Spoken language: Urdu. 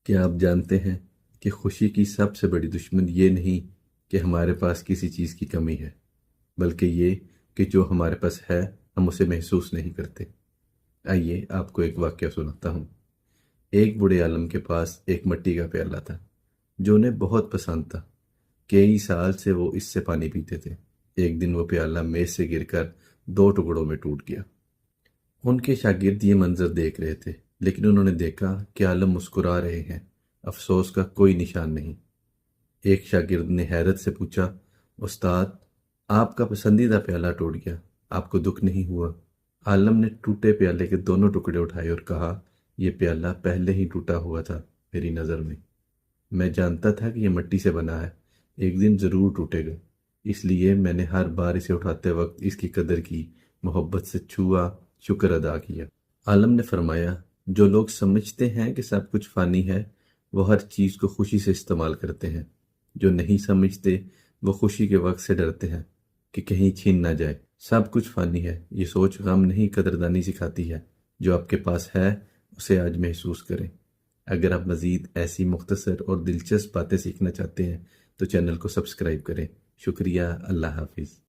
کیا آپ جانتے ہیں کہ خوشی کی سب سے بڑی دشمن یہ نہیں کہ ہمارے پاس کسی چیز کی کمی ہے، بلکہ یہ کہ جو ہمارے پاس ہے ہم اسے محسوس نہیں کرتے۔ آئیے آپ کو ایک واقعہ سناتا ہوں۔ ایک بوڑھے عالم کے پاس ایک مٹی کا پیالہ تھا جو انہیں بہت پسند تھا۔ کئی سال سے وہ اس سے پانی پیتے تھے۔ ایک دن وہ پیالہ میز سے گر کر دو ٹکڑوں میں ٹوٹ گیا۔ ان کے شاگرد یہ منظر دیکھ رہے تھے، لیکن انہوں نے دیکھا کہ عالم مسکرا رہے ہیں، افسوس کا کوئی نشان نہیں۔ ایک شاگرد نے حیرت سے پوچھا، استاد، آپ کا پسندیدہ پیالہ ٹوٹ گیا، آپ کو دکھ نہیں ہوا؟ عالم نے ٹوٹے پیالے کے دونوں ٹکڑے اٹھائے اور کہا، یہ پیالہ پہلے ہی ٹوٹا ہوا تھا میری نظر میں جانتا تھا کہ یہ مٹی سے بنا ہے، ایک دن ضرور ٹوٹے گا، اس لیے میں نے ہر بار اسے اٹھاتے وقت اس کی قدر کی، محبت سے چھوا، شکر ادا کیا۔ عالم نے فرمایا، جو لوگ سمجھتے ہیں کہ سب کچھ فانی ہے وہ ہر چیز کو خوشی سے استعمال کرتے ہیں، جو نہیں سمجھتے وہ خوشی کے وقت سے ڈرتے ہیں کہ کہیں چھین نہ جائے۔ سب کچھ فانی ہے، یہ سوچ غم نہیں قدردانی سکھاتی ہے۔ جو آپ کے پاس ہے اسے آج محسوس کریں۔ اگر آپ مزید ایسی مختصر اور دلچسپ باتیں سیکھنا چاہتے ہیں تو چینل کو سبسکرائب کریں۔ شکریہ، اللہ حافظ۔